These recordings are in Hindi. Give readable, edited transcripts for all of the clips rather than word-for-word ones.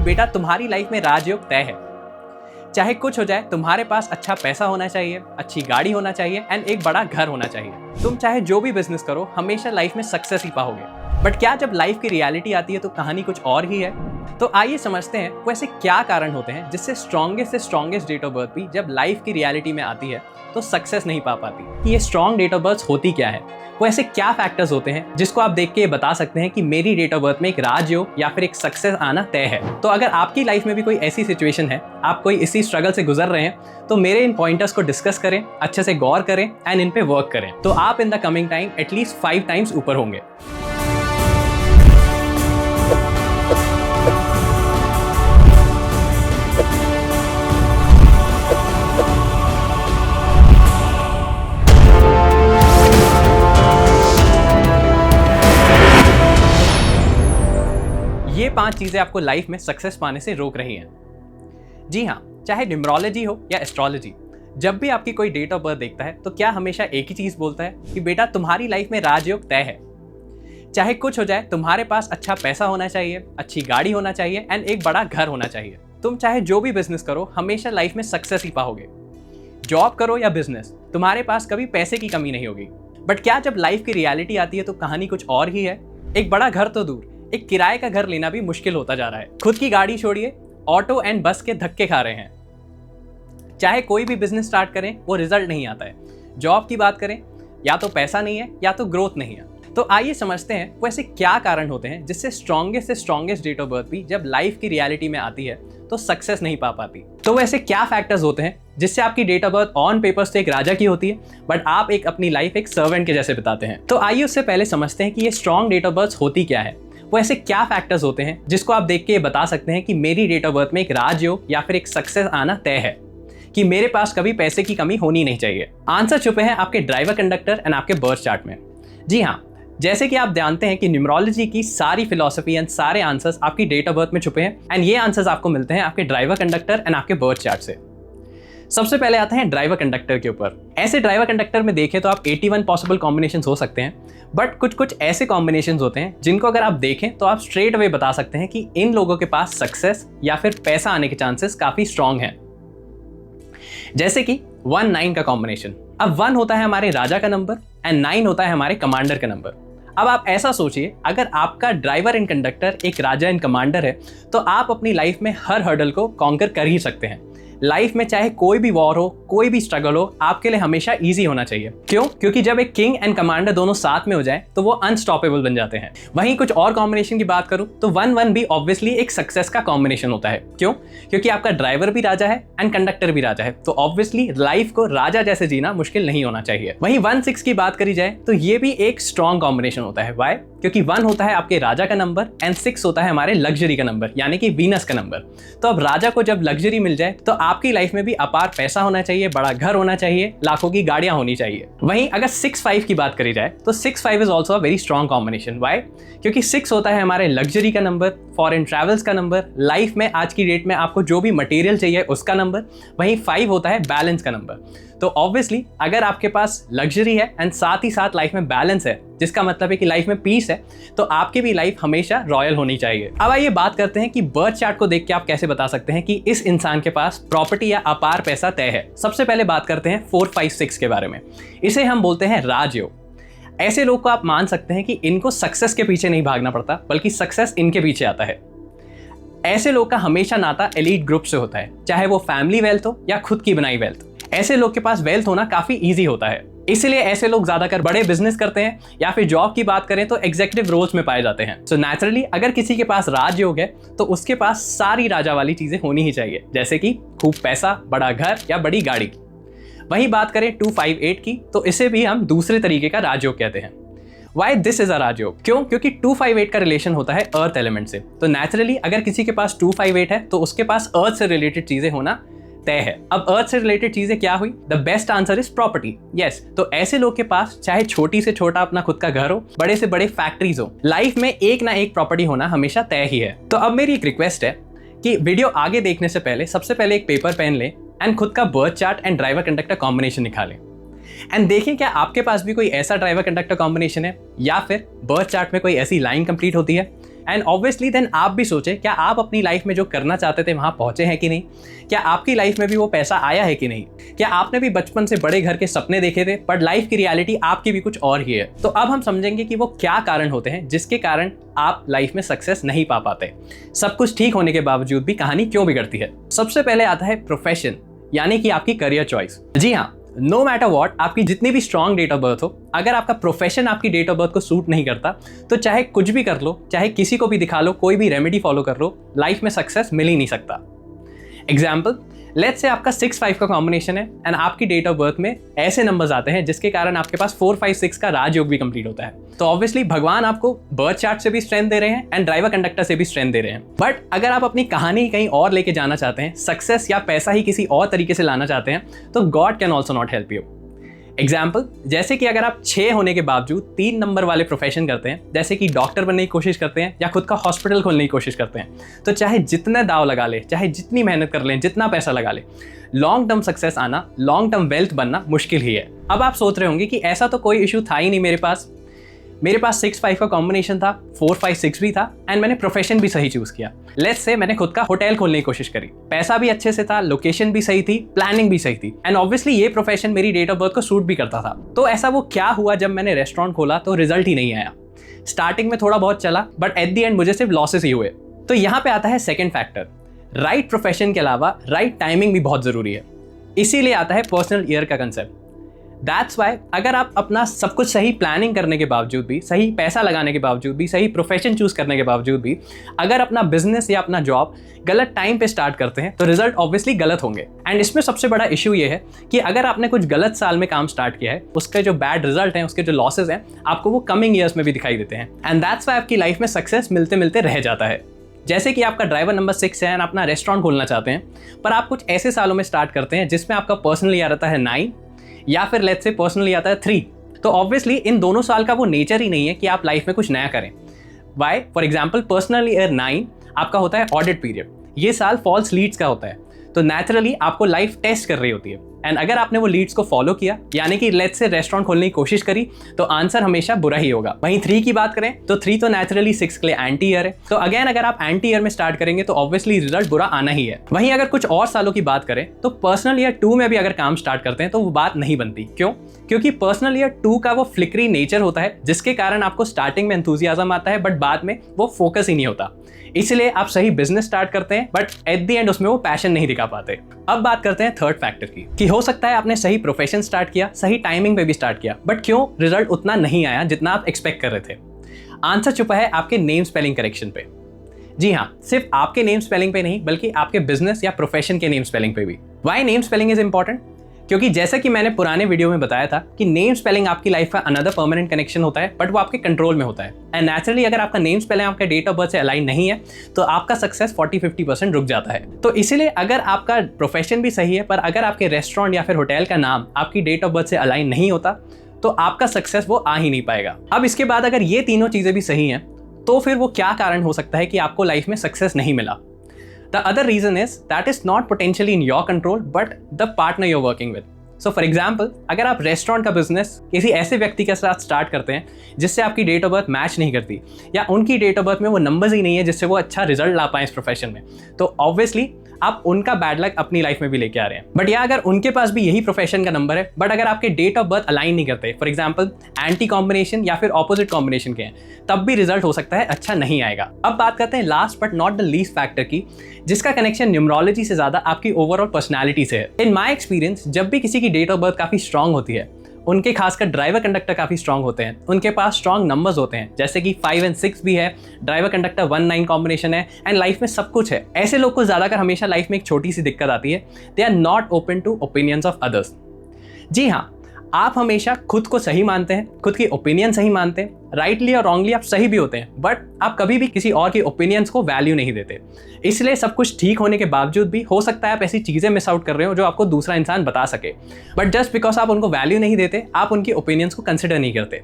बेटा तुम्हारी लाइफ में राजयोग तय है। चाहे कुछ हो जाए, तुम्हारे पास अच्छा पैसा होना चाहिए, अच्छी गाड़ी होना चाहिए एंड एक बड़ा घर होना चाहिए। तुम चाहे जो भी बिजनेस करो, हमेशा लाइफ में सक्सेस ही पाओगे। बट क्या जब लाइफ की रियलिटी आती है तो कहानी कुछ और ही है? तो आइए समझते हैं वो ऐसे क्या कारण होते हैं जिससे स्ट्रॉन्गेस्ट से स्ट्रॉन्गेस्ट डेट ऑफ बर्थ भी जब लाइफ की रियलिटी में आती है तो सक्सेस नहीं पा पाती। कि ये स्ट्रॉन्ग डेट ऑफ बर्थ होती क्या है, वो ऐसे क्या फैक्टर्स होते हैं जिसको आप देख के बता सकते हैं कि मेरी डेट ऑफ बर्थ में एक राजयोग या फिर एक सक्सेस आना तय है। तो अगर आपकी लाइफ में भी कोई ऐसी सिचुएशन है, आप कोई इसी स्ट्रगल से गुजर रहे हैं, तो मेरे इन पॉइंटर्स को डिस्कस करें, अच्छे से गौर करें एंड इन पे वर्क करें, तो आप in the coming time at least 5 times ऊपर होंगे। ये 5 चीजें आपको लाइफ में सक्सेस पाने से रोक रही हैं। जी हाँ, चाहे न्यूमरोलॉजी हो या एस्ट्रोलॉजी, जब भी आपकी कोई डेट ऑफ बर्थ देखता है तो क्या हमेशा एक ही चीज बोलता है कि बेटा तुम्हारी लाइफ में राजयोग तय है। चाहे कुछ हो जाए, तुम्हारे पास अच्छा पैसा होना चाहिए, अच्छी गाड़ी होना चाहिए एंड एक बड़ा घर होना चाहिए। तुम चाहे जो भी बिजनेस करो, हमेशा लाइफ में सक्सेस ही पाओगे। जॉब करो या बिजनेस, तुम्हारे पास कभी पैसे की कमी नहीं होगी। बट क्या जब लाइफ की रियलिटी आती है तो कहानी कुछ और ही है? एक बड़ा घर तो दूर, एक किराए का घर लेना भी मुश्किल होता जा रहा है। खुद की गाड़ी छोड़िए, ऑटो एंड बस के धक्के खा रहे हैं। चाहे कोई भी बिजनेस स्टार्ट करें, वो रिजल्ट नहीं आता है। जॉब की बात करें, या तो पैसा नहीं है या तो ग्रोथ नहीं है। तो आइए समझते हैं वो ऐसे क्या कारण होते हैं जिससे स्ट्रॉन्गेस्ट से स्ट्रॉन्गेस्ट डेट ऑफ बर्थ भी जब लाइफ की रियलिटी में आती है तो सक्सेस नहीं पा पाती। तो वैसे क्या फैक्टर्स होते हैं जिससे आपकी date of birth on papers तो एक राजा की होती है, बट आप एक अपनी लाइफ एक सर्वेंट के जैसे बिताते हैं। तो आइए उससे पहले समझते हैं कि ये स्ट्रॉन्ग डेट ऑफ बर्थ होती क्या है, वो ऐसे क्या फैक्टर्स होते हैं जिसको आप देख के बता सकते हैं कि मेरी डेट ऑफ बर्थ में एक राजयोग या फिर एक सक्सेस आना तय है, कि मेरे पास कभी पैसे की कमी होनी नहीं चाहिए। आंसर छुपे हैं आपके ड्राइवर कंडक्टर एंड आपके बर्थ चार्ट में। जी हाँ, जैसे कि आप जानते हैं कि न्यूमरोलॉजी की सारी फिलॉसफी एंड सारे आंसर्स आपकी डेट ऑफ बर्थ में छुपे हैं एंड ये आंसर्स आपको मिलते हैं आपके ड्राइवर कंडक्टर एंड आपके बर्थ चार्ट से। सबसे पहले आते हैं ड्राइवर कंडक्टर के ऊपर। ऐसे ड्राइवर कंडक्टर में देखें तो आप 81 पॉसिबल कॉम्बिनेशंस हो सकते हैं, बट कुछ ऐसे कॉम्बिनेशंस होते हैं जिनको अगर आप देखें तो आप स्ट्रेट अवे बता सकते हैं कि इन लोगों के पास सक्सेस या फिर पैसा आने के चांसेस काफी स्ट्रांग हैं। जैसे कि 1-9 का कॉम्बिनेशन। अब 1 होता है हमारे राजा का नंबर एंड 9 होता है हमारे कमांडर का नंबर। अब आप ऐसा सोचिए, अगर आपका ड्राइवर एंड कंडक्टर एक राजा एंड कमांडर है तो आप अपनी लाइफ में हर हर्डल को कॉन्कर कर ही सकते हैं। लाइफ में चाहे कोई भी वॉर हो, कोई भी स्ट्रगल हो, आपके लिए हमेशा इजी होना चाहिए। क्यों? क्योंकि जब एक किंग एंड कमांडर दोनों साथ में हो जाए तो वो अनस्टॉपेबल बन जाते हैं। वहीं कुछ और कॉम्बिनेशन की बात करूं तो 1-1 भी ऑब्वियसली एक सक्सेस का कॉम्बिनेशन होता है। क्यों? क्योंकि आपका ड्राइवर भी राजा है एंड कंडक्टर भी राजा है, तो ऑब्वियसली लाइफ को राजा जैसे जीना मुश्किल नहीं होना चाहिए। वहीं 1-6 की बात करी जाए तो ये भी एक स्ट्रॉन्ग कॉम्बिनेशन होता है। वाई? क्योंकि 1 होता है आपके राजा का नंबर एंड 6 होता है हमारे लग्जरी का नंबर, यानी कि वीनस का नंबर। तो अब राजा को जब लग्जरी मिल जाए तो आपकी लाइफ में भी अपार पैसा होना चाहिए, बड़ा घर होना चाहिए, लाखों की गाड़ियां होनी चाहिए। वहीं अगर 6-5 की बात करी जाए तो 6-5 is also a very strong combination. Why? क्योंकि 6 होता है हमारे लग्जरी का नंबर, फॉरेन ट्रैवल्स का नंबर, लाइफ में आज की डेट में आपको जो भी मटेरियल चाहिए उसका नंबर। वहीं 5 होता है बैलेंस का नंबर। तो ऑब्वियसली अगर आपके पास लग्जरी है एंड साथ ही साथ लाइफ में बैलेंस है, जिसका मतलब है कि लाइफ में पीस है, तो आपकी भी लाइफ हमेशा रॉयल होनी चाहिए। अब आइए बात करते हैं कि बर्थ चार्ट को देख के आप कैसे बता सकते हैं कि इस इंसान के पास प्रॉपर्टी या अपार पैसा तय है। सबसे पहले बात करते हैं 4-5-6 के बारे में। इसे हम बोलते हैं राजयोग। ऐसे लोग को आप मान सकते हैं कि इनको सक्सेस के पीछे नहीं भागना पड़ता, बल्कि सक्सेस इनके पीछे आता है। ऐसे लोग का हमेशा नाता एलीट ग्रुप से होता है, चाहे वो फैमिली वेल्थ हो या खुद की बनाई वेल्थ। ऐसे लोग के पास वेल्थ होना काफी इजी होता है, इसलिए ऐसे लोग ज्यादातर बड़े बिजनेस करते हैं, या फिर जॉब की बात करें तो एग्जीक्यूटिव रोल्स में पाए जाते हैं। सो नेचुरली अगर किसी के पास राजयोग है तो उसके पास सारी राजा वाली चीजें होनी ही चाहिए, जैसे कि खूब पैसा, बड़ा घर या बड़ी गाड़ी। वहीं बात करें 2-5-8 की, तो इसे भी हम दूसरे तरीके का राजयोग कहते हैं। वाई दिस इज अ राजयोग? क्यों? क्योंकि 2-5-8 का रिलेशन होता है अर्थ एलिमेंट से। तो नेचुरली अगर किसी के पास 2-5-8 है तो उसके पास अर्थ से रिलेटेड चीजें होना तय है। अब अर्थ से रिलेटेड चीजें क्या हुई? The best answer is property. Yes, तो ऐसे लोग के पास चाहे छोटी से छोटा अपना खुद का घर हो, बड़े से बड़े फैक्ट्रीज हो, लाइफ में एक ना एक प्रॉपर्टी होना हमेशा तय ही है। तो अब मेरी एक रिक्वेस्ट है कि वीडियो आगे देखने से पहले सबसे पहले एक पेपर पेन लें एंड खुद का birth chart and driver conductor combination निकालें एंड देखें क्या आपके पास भी कोई ऐसा ड्राइवर कंडक्टर कॉम्बिनेशन है या फिर बर्थ चार्ट में कोई ऐसी लाइन कंप्लीट होती है एंड ऑब्वियसली देन आप भी सोचें, क्या आप अपनी लाइफ में जो करना चाहते थे वहाँ पहुँचे हैं कि नहीं? क्या आपकी लाइफ में भी वो पैसा आया है कि नहीं? क्या आपने भी बचपन से बड़े घर के सपने देखे थे बट लाइफ की रियलिटी आपकी भी कुछ और ही है? तो अब हम समझेंगे कि वो क्या कारण होते हैं जिसके कारण आप लाइफ में सक्सेस नहीं पा पाते। सब कुछ ठीक होने के बावजूद भी कहानी क्यों बिगड़ती है? सबसे पहले आता है प्रोफेशन, यानी कि आपकी करियर चॉइस। जी हाँ, नो मैटर वॉट, आपकी जितनी भी स्ट्रॉन्ग डेट ऑफ बर्थ हो, अगर आपका प्रोफेशन आपकी डेट ऑफ बर्थ को सूट नहीं करता तो चाहे कुछ भी कर लो, चाहे किसी को भी दिखा लो, कोई भी रेमेडी फॉलो कर लो, लाइफ में सक्सेस मिल ही नहीं सकता। एग्जाम्पल, लेट्स से आपका 6-5 का कॉम्बिनेशन है एंड आपकी डेट ऑफ बर्थ में ऐसे नंबर्स आते हैं जिसके कारण आपके पास 4-5-6 का राजयोग भी कंप्लीट होता है। तो ऑब्वियसली भगवान आपको बर्थ चार्ट से भी स्ट्रेंथ दे रहे हैं एंड ड्राइवर कंडक्टर से भी स्ट्रेंथ दे रहे हैं। बट अगर आप अपनी कहानी कहीं और लेके जाना चाहते हैं, सक्सेस या पैसा ही किसी और तरीके से लाना चाहते हैं, तो God can also not help you. Example, जैसे कि अगर आप 6 होने के बावजूद 3 नंबर वाले प्रोफेशन करते हैं, जैसे कि डॉक्टर बनने की कोशिश करते हैं या खुद का हॉस्पिटल खोलने की कोशिश करते हैं, तो चाहे जितने दाव लगा ले, चाहे जितनी मेहनत कर लें, जितना पैसा लगा ले, लॉन्ग टर्म सक्सेस आना, लॉन्ग टर्म वेल्थ बनना मुश्किल ही है। अब आप सोच रहे होंगे कि ऐसा तो कोई इशू था ही नहीं मेरे पास 6-5 का कॉम्बिनेशन था, 4-5-6 भी था एंड मैंने प्रोफेशन भी सही चूज किया। लेट्स से मैंने खुद का होटल खोलने की कोशिश करी, पैसा भी अच्छे से था, लोकेशन भी सही थी, प्लानिंग भी सही थी एंड ऑब्वियसली ये प्रोफेशन मेरी डेट ऑफ बर्थ को सूट भी करता था। तो ऐसा वो क्या हुआ जब मैंने रेस्टोरेंट खोला तो रिजल्ट ही नहीं आया। स्टार्टिंग में थोड़ा बहुत चला बट एट द एंड मुझे सिर्फ लॉसेस ही हुए। तो यहाँ पे आता है सेकेंड फैक्टर, राइट प्रोफेशन के अलावा राइट टाइमिंग भी बहुत जरूरी है। इसीलिए आता है पर्सनल ईयर का कंसेप्ट। दैट्स वाई अगर आप अपना सब कुछ सही प्लानिंग करने के बावजूद भी, सही पैसा लगाने के बावजूद भी, सही प्रोफेशन चूज करने के बावजूद भी अगर अपना बिजनेस या अपना जॉब गलत टाइम पे स्टार्ट करते हैं तो रिजल्ट ऑब्वियसली गलत होंगे। एंड इसमें सबसे बड़ा इशू ये है कि अगर आपने कुछ गलत साल में काम स्टार्ट किया है, उसके जो बैड रिजल्ट हैं, उसके जो लॉसेज हैं, आपको वो कमिंग ईयर्स में भी दिखाई देते हैं। एंड दैट्स वाई आपकी लाइफ में सक्सेस मिलते मिलते रह जाता है। जैसे कि आपका ड्राइवर नंबर 6 है एंड अपना रेस्टोरेंट खोलना चाहते हैं, पर आप कुछ ऐसे सालों में स्टार्ट करते हैं जिसमें आपका पर्सनल ईयर आता है 9 या फिर लेट्स से पर्सनली आता है 3। तो ऑब्वियसली इन दोनों साल का वो नेचर ही नहीं है कि आप लाइफ में कुछ नया करें। Why? For example, personal year 9 आपका होता है ऑडिट पीरियड, ये साल फॉल्स लीड्स का होता है, तो नेचुरली आपको लाइफ टेस्ट कर रही होती है एंड अगर आपने वो लीड्स को फॉलो किया, यानी कि लेट्स से रेस्टोरेंट खोलने की कोशिश करी, तो आंसर हमेशा बुरा ही होगा। वहीं 3 की बात करें तो 3 तो नेचुरली 6 के लिए एंटी ईयर है, तो अगेन अगर आप एंटी ईयर में स्टार्ट करेंगे तो ऑब्वियसली रिजल्ट बुरा आना ही है। वहीं अगर कुछ और सालों की बात करें तो पर्सनल ईयर 2 में भी अगर काम स्टार्ट करते हैं तो वो बात नहीं बनती। क्यों? क्योंकि पर्सनल ईयर 2 का वो फ्लिकरी नेचर होता है जिसके कारण आपको स्टार्टिंग में एंथुसियाज्म आता है बट बाद में वो फोकस ही नहीं होता। इसलिए आप सही बिजनेस स्टार्ट करते हैं बट एट द एंड उसमें वो पैशन नहीं दिखा पाते। अब बात करते हैं थर्ड फैक्टर की, कि हो सकता है आपने सही प्रोफेशन स्टार्ट किया, सही टाइमिंग पे भी स्टार्ट किया, बट क्यों रिजल्ट उतना नहीं आया जितना आप एक्सपेक्ट कर रहे थे? आंसर छुपा है आपके नेम स्पेलिंग करेक्शन पे। जी हाँ, सिर्फ आपके नेम स्पेलिंग पे नहीं बल्कि आपके बिजनेस या प्रोफेशन के नेम स्पेलिंग पे भी। Why name spelling is important? क्योंकि जैसा कि मैंने पुराने वीडियो में बताया था कि नेम स्पेलिंग आपकी लाइफ का अनदर परमानेंट कनेक्शन होता है, बट वो आपके कंट्रोल में होता है। एंड नेचुरली अगर आपका नेम स्पेलिंग आपके डेट ऑफ बर्थ से अलाइन नहीं है तो आपका सक्सेस 40-50% रुक जाता है। तो इसीलिए अगर आपका प्रोफेशन भी सही है पर अगर आपके रेस्टोरेंट या फिर होटल का नाम आपकी डेट ऑफ बर्थ से अलाइन नहीं होता तो आपका सक्सेस वो आ ही नहीं पाएगा। अब इसके बाद अगर ये तीनों चीजें भी सही हैं तो फिर वो क्या कारण हो सकता है कि आपको लाइफ में सक्सेस नहीं मिला? The other reason is that is not potentially in your control but the partner you're working with. So for example, अगर आप रेस्टोरेंट का बिजनेस किसी ऐसे व्यक्ति के साथ स्टार्ट करते हैं जिससे आपकी डेट ऑफ बर्थ मैच नहीं करती या उनकी डेट ऑफ बर्थ में वो नंबर्स ही नहीं है जिससे वो अच्छा रिजल्ट ला पाए इस प्रोफेशन में, तो ऑब्वियसली आप उनका बैड लक अपनी लाइफ में भी लेके आ रहे हैं। बट या अगर उनके पास भी यही प्रोफेशन का नंबर है बट अगर आपके डेट ऑफ बर्थ अलाइन नहीं करते, फॉर एग्जाम्पल एंटी कॉम्बिनेशन या फिर ऑपोजिट कॉम्बिनेशन के हैं, तब भी रिजल्ट हो सकता है अच्छा नहीं आएगा। अब बात करते हैं last but not the least factor की, जिसका कनेक्शन न्यूमरोलॉजी से ज्यादा आपकी ओवरऑल पर्सनैलिटी से है। इन माई एक्सपीरियंस, जब भी किसी की डेट ऑफ बर्थ काफी स्ट्रांग होती है, उनके खासकर ड्राइवर कंडक्टर काफी स्ट्रांग होते हैं, उनके पास स्ट्रांग नंबर्स होते हैं जैसे कि 5 और 6 भी है, ड्राइवर कंडक्टर 1-9 कॉम्बिनेशन है एंड लाइफ में सब कुछ है। ऐसे लोग को ज्यादातर हमेशा लाइफ में एक छोटी सी दिक्कत आती है, they are not open to opinions of others. जी हाँ, आप हमेशा खुद को सही मानते हैं, खुद की ओपिनियन सही मानते हैं, राइटली और रॉन्गली आप सही भी होते हैं, बट आप कभी भी किसी और की ओपिनियंस को वैल्यू नहीं देते। इसलिए सब कुछ ठीक होने के बावजूद भी हो सकता है आप ऐसी चीजें मिस आउट कर रहे हो जो आपको दूसरा इंसान बता सके, बट जस्ट बिकॉज आप उनको वैल्यू नहीं देते, आप उनकी ओपिनियंस को कंसिडर नहीं करते।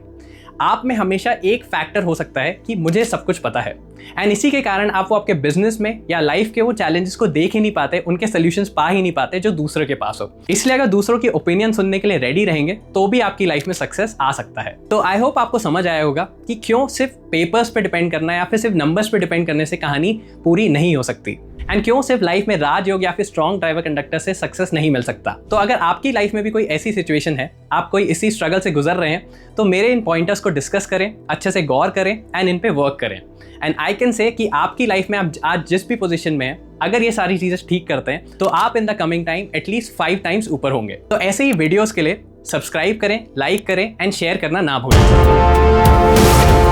आप में हमेशा एक फैक्टर हो सकता है कि मुझे सब कुछ पता है, एंड इसी के कारण आप वो आपके बिजनेस में या लाइफ के वो चैलेंजेस को देख ही नहीं पाते, उनके सोल्यूशंस पा ही नहीं पाते जो दूसरों के पास हो। इसलिए अगर दूसरों की ओपिनियन सुनने के लिए रेडी रहेंगे तो भी आपकी लाइफ में सक्सेस आ सकता है। तो आई होप आपको समझ आया होगा कि क्यों सिर्फ पेपर्स पे डिपेंड करना या फिर सिर्फ नंबर्स पे डिपेंड करने से कहानी पूरी नहीं हो सकती, एंड क्यों सिर्फ लाइफ में राजयोग या फिर स्ट्रॉन्ग ड्राइवर कंडक्टर से सक्सेस नहीं मिल सकता। तो अगर आपकी लाइफ में भी कोई ऐसी सिचुएशन है, आप कोई इसी स्ट्रगल से गुजर रहे हैं, तो मेरे इन पॉइंटर्स को डिस्कस करें, अच्छे से गौर करें एंड इन पे वर्क करें। एंड आई कैन से कि आपकी लाइफ में आप आज जिस भी पोजीशन में हैं, अगर ये सारी चीजें ठीक करते हैं तो आप in the coming time at least 5 times ऊपर होंगे। तो ऐसे ही वीडियोस के लिए सब्सक्राइब करें, लाइक करें एंड शेयर करना ना भूलें।